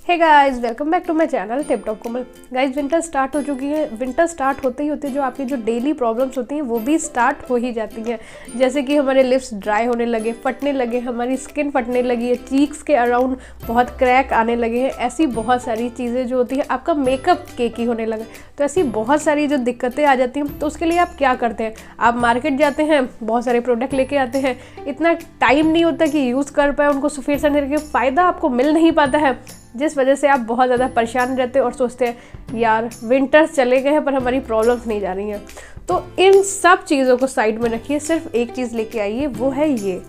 Hey guys, welcome back to my channel tiptop Komal. Guys, winter start हो चुकी है। Winter start होते ही होते जो आपकी जो डेली प्रॉब्लम्स होती हैं वो भी स्टार्ट हो ही जाती हैं। जैसे कि हमारे लिप्स ड्राई होने लगे, फटने लगे, हमारी स्किन फटने लगी है, चीक्स के अराउंड बहुत क्रैक आने लगे हैं। ऐसी बहुत सारी चीज़ें जो होती हैं, आपका मेकअप केकी होने लगा, तो ऐसी बहुत सारी जो दिक्कतें आ जाती हैं। तो उसके लिए आप क्या करते हैं? आप मार्केट जाते हैं, बहुत सारे प्रोडक्ट लेके आते हैं, इतना टाइम नहीं होता कि यूज़ कर पाए उनको सफिशिएंट तरीके, फ़ायदा आपको मिल नहीं पाता है, जिस वजह से आप बहुत ज़्यादा परेशान रहते हैं और सोचते हैं यार विंटर्स चले गए हैं पर हमारी प्रॉब्लम्स नहीं जा रही हैं। तो इन सब चीज़ों को साइड में रखिए, सिर्फ एक चीज़ लेके आइए, वो है ये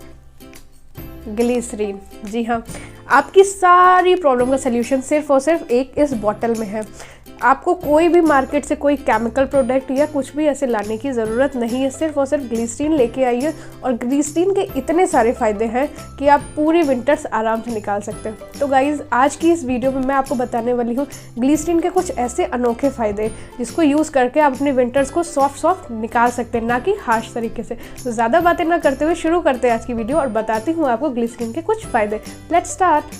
ग्लिसरीन। जी हाँ, आपकी सारी प्रॉब्लम का सल्यूशन सिर्फ और सिर्फ एक इस बॉटल में है। आपको कोई भी मार्केट से कोई केमिकल प्रोडक्ट या कुछ भी ऐसे लाने की ज़रूरत नहीं है, सिर्फ और सिर्फ ग्लिसरीन लेके आइए। और ग्लिसरीन के इतने सारे फ़ायदे हैं कि आप पूरी विंटर्स आराम से निकाल सकते हैं। तो गाइज़, आज की इस वीडियो में मैं आपको बताने वाली हूँ ग्लिसरीन के कुछ ऐसे अनोखे फ़ायदे जिसको यूज़ करके आप अपने विंटर्स को सॉफ्ट निकाल सकते हैं, ना कि हार्श तरीके से। तो ज़्यादा बातें ना करते हुए शुरू करते हैं आज की वीडियो और बताती हूँ आपको ग्लिसरीन के कुछ फ़ायदे। Let's start.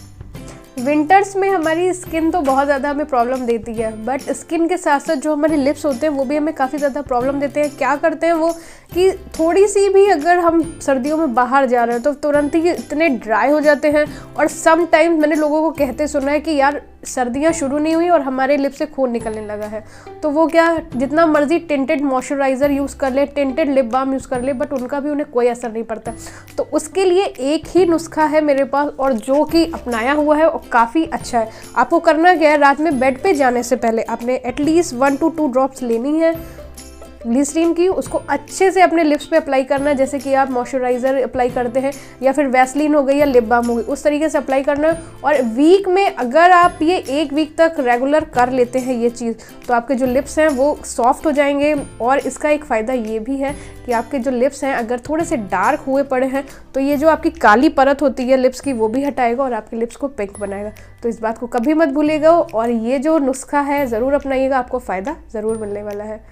विंटर्स में हमारी स्किन तो बहुत ज़्यादा हमें प्रॉब्लम देती है, बट स्किन के साथ साथ जो हमारे लिप्स होते हैं वो भी हमें काफ़ी ज़्यादा प्रॉब्लम देते हैं। क्या करते हैं वो कि थोड़ी सी भी अगर हम सर्दियों में बाहर जा रहे हैं तो तुरंत ही इतने ड्राई हो जाते हैं। और सम टाइम मैंने लोगों को कहते सुना है कि यार सर्दियाँ शुरू नहीं हुई और हमारे लिप से खून निकलने लगा है। तो वो क्या, जितना मर्जी टिंटेड मॉइस्चराइज़र यूज़ कर ले, टिंटेड लिप बाम यूज़ कर ले, बट उनका भी उन्हें कोई असर नहीं पड़ता। तो उसके लिए एक ही नुस्खा है मेरे पास, और जो कि अपनाया हुआ है और काफ़ी अच्छा है। आपको करना क्या है, रात में बेड पे जाने से पहले आपने एटलीस्ट 1 to 2 ड्रॉप्स लेनी है ग्लिसरीन की, उसको अच्छे से अपने लिप्स पे अप्लाई करना है, जैसे कि आप मॉइस्चराइज़र अप्लाई करते हैं या फिर वैसलीन हो गई या लिप बाम हो गई, उस तरीके से अप्लाई करना है। और वीक में अगर आप ये 1 वीक तक रेगुलर कर लेते हैं ये चीज़, तो आपके जो लिप्स हैं वो सॉफ्ट हो जाएंगे। और इसका एक फ़ायदा ये भी है कि आपके जो लिप्स हैं अगर थोड़े से डार्क हुए पड़े हैं तो ये जो आपकी काली परत होती है लिप्स की वो भी हटाएगा और आपके लिप्स को पिंक बनाएगा। तो इस बात को कभी मत भूलिएगा और ये जो नुस्खा है ज़रूर अपनाइएगा, आपको फ़ायदा ज़रूर मिलने वाला है।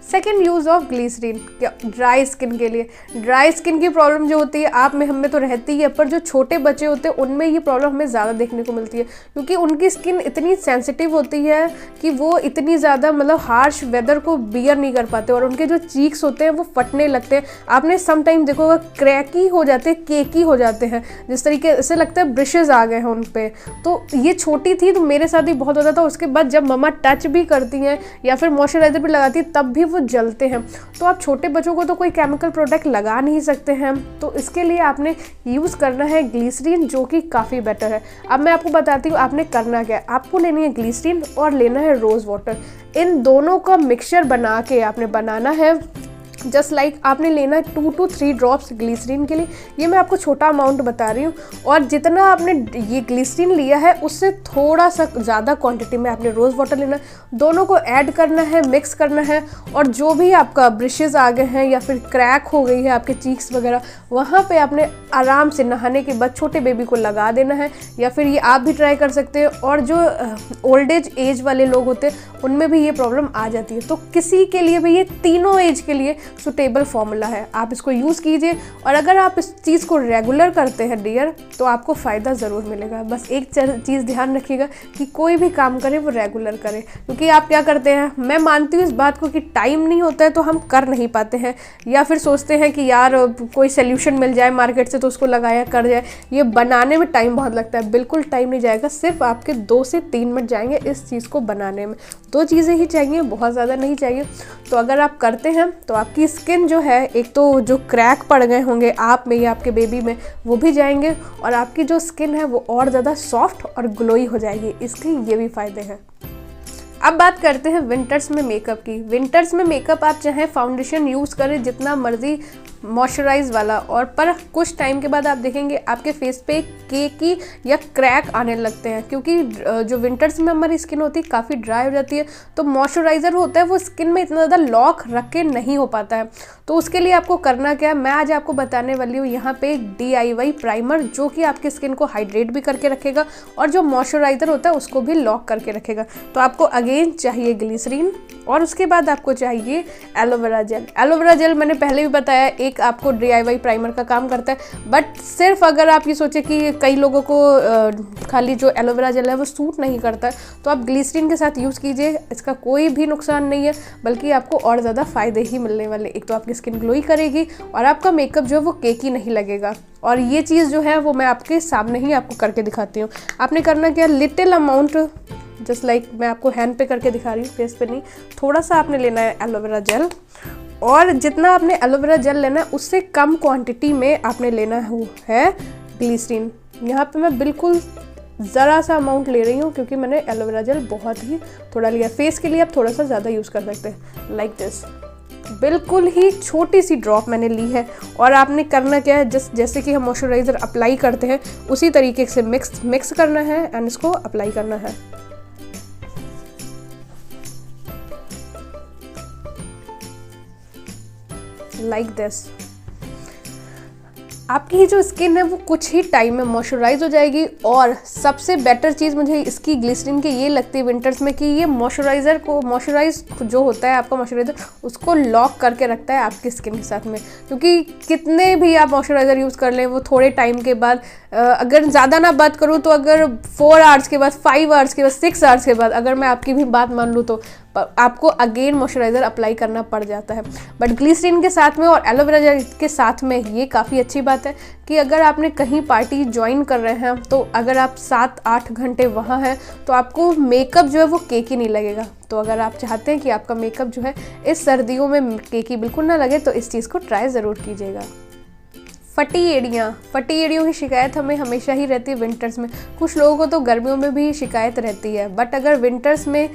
सेकेंड यूज़ ऑफ ग्लिसरीन, क्या ड्राई स्किन के लिए। ड्राई स्किन की प्रॉब्लम जो होती है आप में, हम में तो रहती है, पर जो छोटे बच्चे होते हैं उनमें ये प्रॉब्लम हमें ज़्यादा देखने को मिलती है, क्योंकि उनकी स्किन इतनी सेंसिटिव होती है कि वो इतनी ज़्यादा मतलब हार्श वेदर को बियर नहीं कर पाते और उनके जो चीक्स होते हैं वो फटने लगते हैं। आपने सम टाइम देखो क्रैकी हो जाते हैं, केकी हो जाते हैं, जिस तरीके से लगता है ब्रशेज आ गए हैं उन पर। तो ये छोटी थी तो मेरे साथ ही बहुत होता था। उसके बाद जब मम्मा टच भी करती हैं या फिर मॉइस्चराइज़र भी लगाती है तब भी वो जलते हैं। तो आप छोटे बच्चों को तो कोई केमिकल प्रोडक्ट लगा नहीं सकते हैं, तो इसके लिए आपने यूज़ करना है ग्लिसरीन, जो कि काफ़ी बेटर है। अब मैं आपको बताती हूँ आपने करना क्या है। आपको लेनी है ग्लिसरीन और लेना है रोज़ वाटर। इन दोनों का मिक्सचर बना के आपने बनाना है। जस्ट लाइक आपने लेना है 2 to 3 ड्रॉप्स ग्लिसरीन के लिए। ये मैं आपको छोटा अमाउंट बता रही हूँ, और जितना आपने ये ग्लिसरीन लिया है उससे थोड़ा सा ज़्यादा क्वांटिटी में आपने रोज़ वाटर लेना है। दोनों को ऐड करना है, मिक्स करना है, और जो भी आपका ब्रशेज़ आ गए हैं या फिर क्रैक हो गई है आपके चीक्स वगैरह, वहाँ पे आपने आराम से नहाने के बाद छोटे बेबी को लगा देना है, या फिर ये आप भी ट्राई कर सकते हैं। और जो ओल्ड एज वाले लोग होते हैं उनमें भी ये प्रॉब्लम आ जाती है, तो किसी के लिए भी ये तीनों एज के लिए सुटेबल फॉर्मूला है। आप इसको यूज़ कीजिए, और अगर आप इस चीज़ को रेगुलर करते हैं डियर, तो आपको फ़ायदा ज़रूर मिलेगा। बस एक चीज़ ध्यान रखिएगा कि कोई भी काम करें वो रेगुलर करें, क्योंकि आप क्या करते हैं, मैं मानती हूँ इस बात को कि टाइम नहीं होता है तो हम कर नहीं पाते हैं, या फिर सोचते हैं कि यार कोई सोल्यूशन मिल जाए मार्केट से तो उसको लगाया कर जाए। ये बनाने में टाइम बहुत लगता है, बिल्कुल टाइम नहीं जाएगा, सिर्फ आपके 2 से 3 मिनट जाएंगे इस चीज़ को बनाने में। 2 चीज़ें ही चाहिए, बहुत ज़्यादा नहीं चाहिए। तो अगर आप करते हैं तो आपकी स्किन जो है, एक तो जो क्रैक पड़ गए होंगे आप में या आपके बेबी में, वो भी जाएंगे, और आपकी जो स्किन है वो और ज़्यादा सॉफ्ट और ग्लोई हो जाएगी। इसके ये भी फ़ायदे हैं। अब बात करते हैं विंटर्स में मेकअप की। विंटर्स में मेकअप आप चाहे फाउंडेशन यूज़ करें जितना मर्जी मॉइस्चराइज वाला, और पर कुछ टाइम के बाद आप देखेंगे आपके फेस पे केकी या क्रैक आने लगते हैं, क्योंकि जो विंटर्स में हमारी स्किन होती है काफ़ी ड्राई हो जाती है, तो मॉइस्चराइज़र होता है वो स्किन में इतना ज़्यादा लॉक रख के नहीं हो पाता है। तो उसके लिए आपको करना क्या है, मैं आज आपको बताने वाली हूँ यहाँ पे एक DIY प्राइमर, जो कि आपकी स्किन को हाइड्रेट भी करके रखेगा और जो मॉइस्चराइज़र होता है उसको भी लॉक करके रखेगा। तो आपको अगेन चाहिए ग्लिसरीन, और उसके बाद आपको चाहिए एलोवेरा जेल। एलोवेरा जेल मैंने पहले भी बताया, 1 एक आपको DIY प्राइमर का काम करता है। बट सिर्फ अगर आप ये सोचे कि कई लोगों को खाली जो एलोवेरा जेल है वो सूट नहीं करता है, तो आप ग्लिसरीन के साथ यूज़ कीजिए। इसका कोई भी नुकसान नहीं है, बल्कि आपको और ज़्यादा फ़ायदे ही मिलने वाले। एक तो आपकी स्किन ग्लोई करेगी और आपका मेकअप जो है वो केकी नहीं लगेगा। और ये चीज़ जो है वो मैं आपके सामने ही आपको करके दिखाती हूँ। आपने करना क्या, लिटिल अमाउंट जस्ट लाइक मैं आपको हैंड पे करके दिखा रही हूँ, फेस पे नहीं। थोड़ा सा आपने लेना है एलोवेरा जेल, और जितना आपने एलोवेरा जेल लेना है उससे कम क्वांटिटी में आपने लेना है ग्लिसरीन। यहाँ पे मैं बिल्कुल ज़रा सा अमाउंट ले रही हूँ क्योंकि मैंने एलोवेरा जेल बहुत ही थोड़ा लिया। फेस के लिए आप थोड़ा सा ज़्यादा यूज़ कर सकते हैं, लाइक दिस। बिल्कुल ही छोटी सी ड्रॉप मैंने ली है। और आपने करना क्या है, जैसे कि हम मॉइस्चराइज़र अप्लाई करते हैं उसी तरीके से मिक्स करना है एंड इसको अप्लाई करना है। Like this. आपकी ही जो स्किन है वो कुछ ही टाइम में मॉइस्चराइज हो जाएगी। और सबसे बेटर चीज़ मुझे इसकी ग्लिसरीन की ये लगती है विंटर्स में कि ये मॉइस्चराइज जो होता है आपका मॉइस्चराइज़र, उसको लॉक करके रखता है आपकी स्किन के साथ में। क्योंकि कितने भी आप मॉइस्चराइज़र यूज़ कर लें, वो थोड़े टाइम के बाद, अगर ज़्यादा ना बात करूँ तो अगर 4 आवर्स के बाद, 5 आवर्स के बाद, 6 आवर्स के बाद, अगर मैं आपकी भी बात मान लूँ तो आपको अगेन मॉइस्चराइज़र अप्लाई करना पड़ जाता है। बट ग्लिसरीन के साथ में और एलोवेरा जेल के साथ में ये काफ़ी अच्छी बात है कि अगर आपने कहीं पार्टी ज्वाइन कर रहे हैं तो अगर आप 7-8 घंटे वहाँ हैं तो आपको मेकअप जो है वो केकी नहीं लगेगा। तो अगर आप चाहते हैं कि आपका मेकअप जो है इस सर्दियों में केकी बिल्कुल ना लगे, तो इस चीज़ को ट्राई ज़रूर कीजिएगा। फटी एड़ियों की शिकायत हमें हमेशा ही रहती है विंटर्स में। कुछ लोगों को तो गर्मियों में भी शिकायत रहती है, बट अगर विंटर्स में,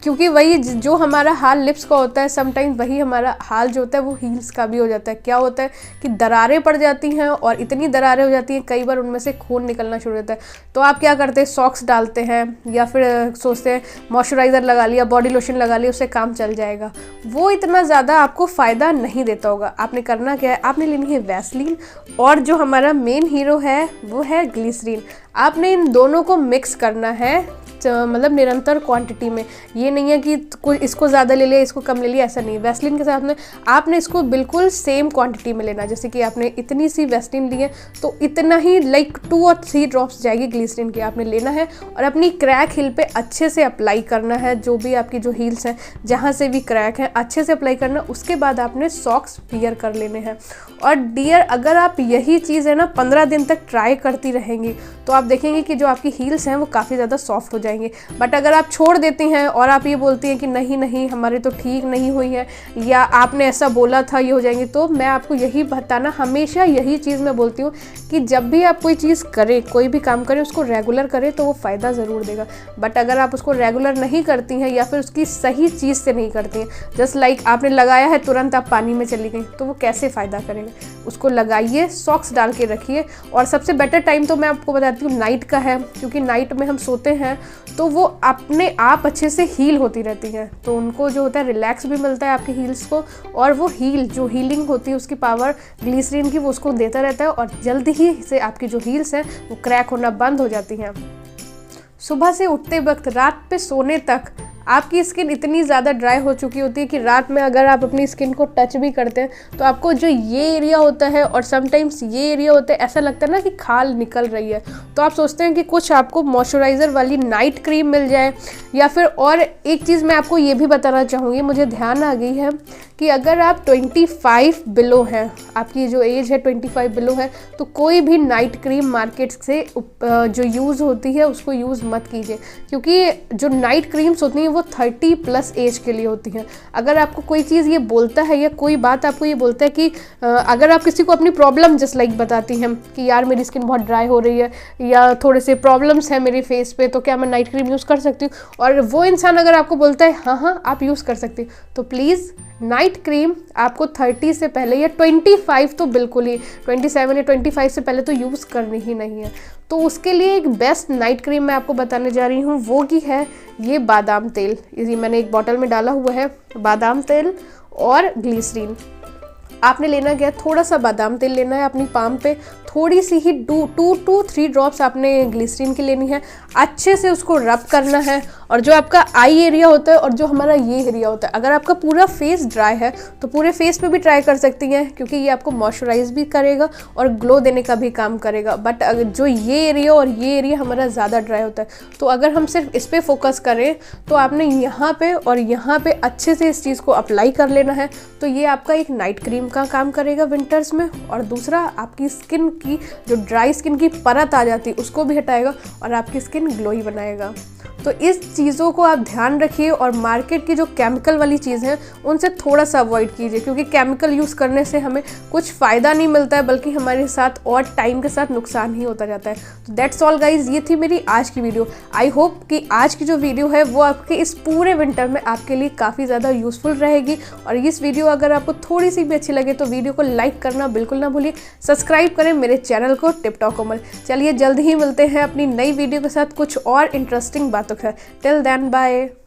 क्योंकि वही जो हमारा हाल लिप्स का होता है, समटाइम वही हमारा हाल जो होता है वो हील्स का भी हो जाता है। क्या होता है कि दरारें पड़ जाती हैं, और इतनी दरारें हो जाती हैं कई बार उनमें से खून निकलना शुरू होता है। तो आप क्या करते हैं, सॉक्स डालते हैं या फिर सोचते हैं मॉइस्चराइज़र लगा लिया, बॉडी लोशन लगा लिया, उससे काम चल जाएगा। वो इतना ज़्यादा आपको फ़ायदा नहीं देता होगा। आपने करना क्या है, आपने लेनी है वैसलीन, और जो हमारा मेन हीरो है वो है ग्लिसरीन। आपने इन दोनों को मिक्स करना है, मतलब निरंतर क्वांटिटी में। ये नहीं है कि कोई इसको ज़्यादा ले लिया, इसको कम ले लिया, ऐसा नहीं है। वैसलीन के साथ में आपने इसको बिल्कुल सेम क्वांटिटी में लेना। जैसे कि आपने इतनी सी वैसलीन ली है तो इतना ही लाइक 2 और 3 ड्रॉप्स जाएगी ग्लिसरीन की, आपने लेना है और अपनी क्रैक हिल पे अच्छे से अप्लाई करना है। जो भी आपकी जो हील्स हैं, जहाँ से भी क्रैक है, अच्छे से अप्लाई करना। उसके बाद आपने सॉक्स वियर कर लेने हैं। और डियर, अगर आप यही चीज़ है ना 15 दिन तक ट्राई करती रहेंगी तो आप देखेंगे कि जो आपकी हील्स हैं वो काफ़ी ज़्यादा सॉफ्ट हो जाएंगे। बट अगर आप छोड़ देती हैं और आप ये बोलती हैं कि नहीं नहीं हमारे तो ठीक नहीं हुई है, या आपने ऐसा बोला था ये हो जाएंगी, तो मैं आपको यही बताना, हमेशा यही चीज़ मैं बोलती हूँ कि जब भी आप कोई चीज़ करें, कोई भी काम करें, उसको रेगुलर करें तो वो फ़ायदा ज़रूर देगा। बट अगर आप उसको रेगुलर नहीं करती हैं या फिर उसकी सही चीज़ से नहीं करती हैं, जस्ट लाइक आपने लगाया है तुरंत आप पानी में चली गई, तो वो कैसे फ़ायदा करेगा। उसको लगाइए, सॉक्स डाल के रखिए। और सबसे बेटर टाइम तो मैं आपको बताती हूँ नाइट का है, क्योंकि नाइट में हम सोते हैं तो वो अपने आप अच्छे से हील होती रहती हैं, तो उनको जो होता है रिलैक्स भी मिलता है आपकी हील्स को, और वो जो हीलिंग होती है उसकी पावर ग्लिसरीन की वो उसको देता रहता है, और जल्दी ही से आपकी जो हील्स हैं वो क्रैक होना बंद हो जाती हैं। सुबह से उठते वक्त रात पे सोने तक आपकी स्किन इतनी ज़्यादा ड्राई हो चुकी होती है कि रात में अगर आप अपनी स्किन को टच भी करते हैं तो आपको जो ये एरिया होता है और समटाइम्स ये एरिया होता है, ऐसा लगता है ना कि खाल निकल रही है। तो आप सोचते हैं कि कुछ आपको मॉइस्चराइज़र वाली नाइट क्रीम मिल जाए, या फिर और एक चीज़ मैं आपको ये भी बताना चाहूँगी, मुझे ध्यान आ गई है कि अगर आप 25 बिलो हैं, आपकी जो एज है 25 बिलो है, तो कोई भी नाइट क्रीम मार्केट से जो यूज़ होती है उसको यूज़ मत कीजिए, क्योंकि जो नाइट क्रीम्स होती हैं वो 30+ एज के लिए होती हैं। अगर आपको कोई चीज़ ये बोलता है या कोई बात आपको ये बोलता है कि अगर आप किसी को अपनी प्रॉब्लम जस्ट लाइक बताती हैं कि यार मेरी स्किन बहुत ड्राई हो रही है या थोड़े से प्रॉब्लम्स हैं मेरे फेस पे, तो क्या मैं नाइट क्रीम यूज़ कर सकती हूँ, और वो इंसान अगर आपको बोलता है हाँ हाँ आप यूज़ कर सकती, तो प्लीज़ नाइट क्रीम आपको 30 से पहले, या 25 तो बिल्कुल ही, 27 या 25 से पहले तो यूज़ करनी ही नहीं है। तो उसके लिए एक बेस्ट नाइट क्रीम मैं आपको बताने जा रही हूँ, वो की है ये बादाम तेल। ये मैंने एक बॉटल में डाला हुआ है, बादाम तेल और ग्लिसरीन। आपने लेना क्या है, थोड़ा सा बादाम तेल लेना है अपनी पाम पे, थोड़ी सी ही 2 to 3 ड्रॉप्स आपने ग्लिसरीन की लेनी है, अच्छे से उसको रब करना है। और जो आपका आई एरिया होता है और जो हमारा ये एरिया होता है, अगर आपका पूरा फेस ड्राई है तो पूरे फेस पे भी ट्राई कर सकती हैं, क्योंकि ये आपको मॉइस्चराइज भी करेगा और ग्लो देने का भी काम करेगा। बट अगर जो ये एरिया और ये एरिया हमारा ज़्यादा ड्राई होता है, तो अगर हम सिर्फ इस पर फोकस करें तो आपने यहाँ पे और यहाँ पे अच्छे से इस चीज़ को अप्लाई कर लेना है। तो ये आपका एक नाइट क्रीम का काम करेगा विंटर्स में, और दूसरा आपकी स्किन की जो ड्राई स्किन की परत आ जाती है उसको भी हटाएगा और आपकी स्किन ग्लोई बनाएगा। तो इस चीज़ों को आप ध्यान रखिए, और मार्केट की जो केमिकल वाली चीज़ हैं उनसे थोड़ा सा अवॉइड कीजिए, क्योंकि केमिकल यूज़ करने से हमें कुछ फ़ायदा नहीं मिलता है, बल्कि हमारे साथ और टाइम के साथ नुकसान ही होता जाता है। तो दैट्स ऑल गाइज, ये थी मेरी आज की वीडियो। आई होप कि आज की जो वीडियो है वो आपके इस पूरे विंटर में आपके लिए काफ़ी ज़्यादा यूज़फुल रहेगी। और इस वीडियो अगर आपको थोड़ी सी भी अच्छी लगे तो वीडियो को लाइक करना बिल्कुल ना भूलिए, सब्सक्राइब करें मेरे चैनल को टिपटॉप कोमल। चलिए जल्द ही मिलते हैं अपनी नई वीडियो के साथ कुछ और इंटरेस्टिंग बातों। Till then, bye.